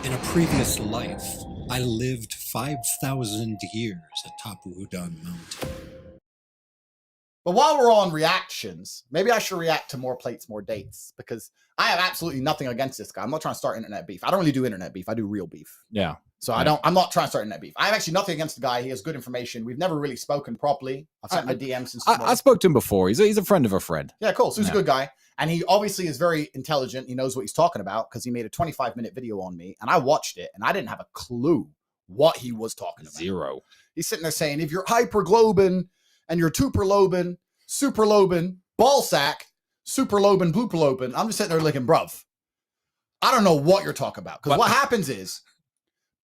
In a previous life, I lived 5,000 years atop Wudan Mountain. But while we're on reactions, maybe I should react to more plates, more dates, because I have absolutely nothing against this guy. I'm not trying to start internet beef. I don't really do internet beef. I do real beef. Yeah. So I'm not trying to start internet beef. I have actually nothing against the guy. He has good information. We've never really spoken properly. I've sent my DMs since I spoke to him before. He's a friend of a friend. Yeah, cool. So he's a good guy. And he obviously is very intelligent. He knows what he's talking about because he made a 25-minute video on me. And I watched it and I didn't have a clue what he was talking about. Zero. He's sitting there saying, if you're hyperglobin and you're superlobin, ball sack, superlobin, blooperlobin, I'm just sitting there looking, bruv, I don't know what you're talking about. Because what happens is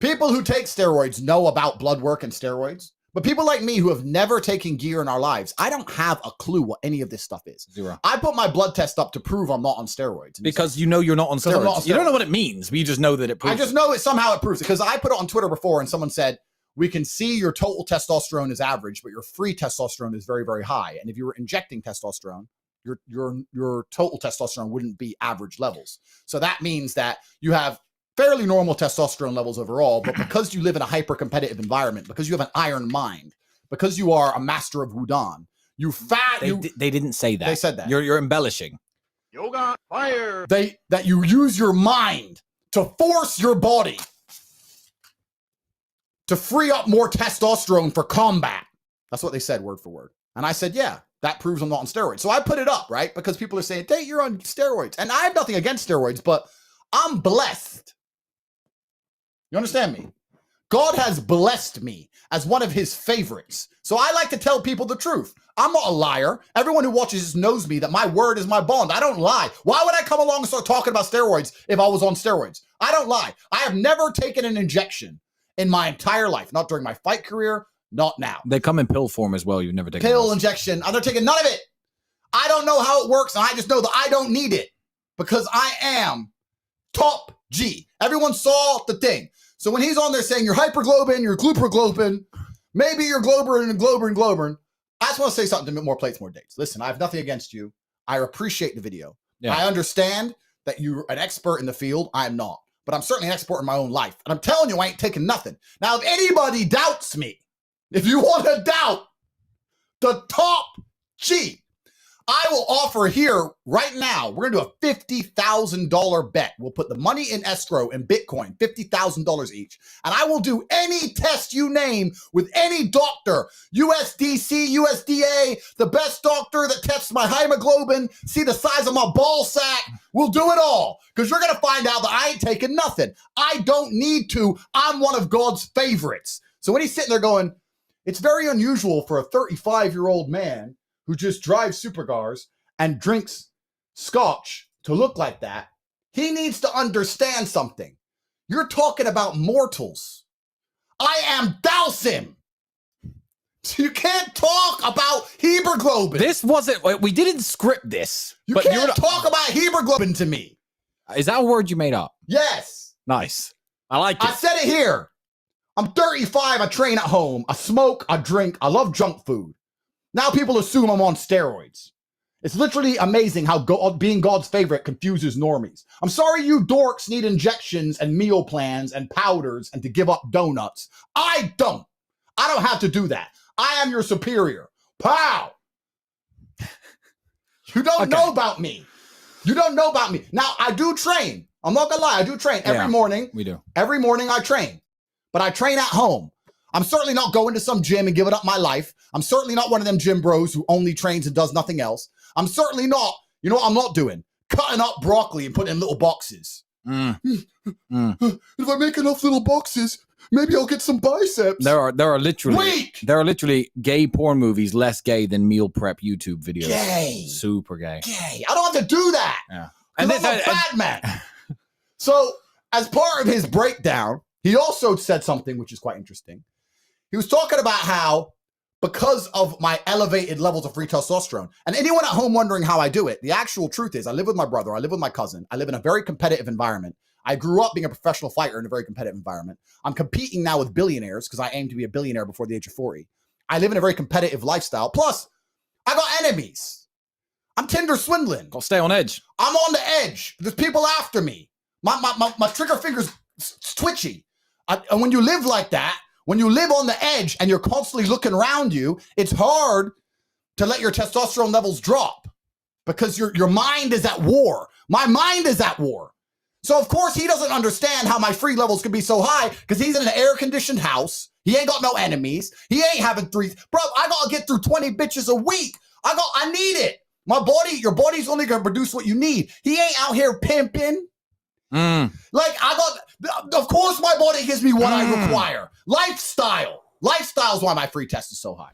people who take steroids know about blood work and steroids. But people like me who have never taken gear in our lives, I don't have a clue what any of this stuff is. Zero. I put my blood test up to prove I'm not on steroids. Because you know you're not on steroids. You don't know what it means, but you just know that it proves I just know it somehow it proves it. Because I put it on Twitter before and someone said, we can see your total testosterone is average, but your free testosterone is very, very high. And if you were injecting testosterone, your total testosterone wouldn't be average levels. So that means that you have fairly normal testosterone levels overall, but because you live in a hyper-competitive environment, because you have an iron mind, because you are a master of Wudan, They didn't say that. They said that. You're embellishing. Yoga fire. That you use your mind to force your body to free up more testosterone for combat. That's what they said word for word. And I said, yeah, that proves I'm not on steroids. So I put it up, right? Because people are saying, Tate, you're on steroids. And I have nothing against steroids, but I'm blessed. You understand me? God has blessed me as one of his favorites. So I like to tell people the truth. I'm not a liar. Everyone who watches this knows me that my word is my bond. I don't lie. Why would I come along and start talking about steroids if I was on steroids? I don't lie. I have never taken an injection in my entire life. Not during my fight career, not now. They come in pill form as well. You've never taken pill injection. I'm not taking none of it. I don't know how it works, and I just know that I don't need it because I am top G. Everyone saw the thing. So when he's on there saying you're hyperglobin, you're gluperglobin, maybe you're globerin and globerin, I just want to say something to more plates, more dates. Listen, I have nothing against you. I appreciate the video. Yeah. I understand that you're an expert in the field. I am not. But I'm certainly an expert in my own life. And I'm telling you, I ain't taking nothing. Now, if anybody doubts me, if you want to doubt the top G, I will offer here right now, we're going to do a $50,000 bet. We'll put the money in escrow in Bitcoin, $50,000 each. And I will do any test you name with any doctor, USDC, USDA, the best doctor that tests my hemoglobin, see the size of my ball sack. We'll do it all because you're going to find out that I ain't taking nothing. I don't need to. I'm one of God's favorites. So when he's sitting there going, it's very unusual for a 35-year-old man who just drives supercars and drinks scotch to look like that, he needs to understand something. You're talking about mortals. I am Dowsim. So you can't talk about hemoglobin. This wasn't, we didn't script this. You can't talk about hemoglobin to me. Is that a word you made up? Yes. Nice. I like it. I said it here. I'm 35. I train at home. I smoke. I drink. I love junk food. Now people assume I'm on steroids. It's literally amazing how being God's favorite confuses normies. I'm sorry you dorks need injections and meal plans and powders and to give up donuts. I don't have to do that. I am your superior. Pow! You don't know about me. You don't know about me. Now, I do train. I'm not gonna lie. I do train every morning. We do. Every morning I train. But I train at home. I'm certainly not going to some gym and giving up my life. I'm certainly not one of them gym bros who only trains and does nothing else. I'm certainly not, you know what I'm not doing? Cutting up broccoli and putting it in little boxes. If I make enough little boxes, maybe I'll get some biceps. There are literally gay porn movies less gay than meal prep YouTube videos. Gay. Super gay. Gay. I don't have to do that. Yeah. And I'm a bad man. So as part of his breakdown, he also said something which is quite interesting. He was talking about how, because of my elevated levels of free testosterone, and anyone at home wondering how I do it, the actual truth is I live with my brother, I live with my cousin, I live in a very competitive environment. I grew up being a professional fighter in a very competitive environment. I'm competing now with billionaires because I aim to be a billionaire before the age of 40. I live in a very competitive lifestyle. Plus, I got enemies. I'm Tinder swindling. Gotta stay on edge. I'm on the edge. There's people after me. My trigger finger's twitchy. And when you live like that, when you live on the edge and you're constantly looking around you, it's hard to let your testosterone levels drop because your mind is at war. My mind is at war. So, of course, he doesn't understand how my free levels can be so high because he's in an air-conditioned house. He ain't got no enemies. He ain't having threes. Bro, I got to get through 20 bitches a week. I need it. My body, your body's only going to produce what you need. He ain't out here pimping. Like, of course, my body gives me what I require. Lifestyle. Lifestyle is why my free test is so high.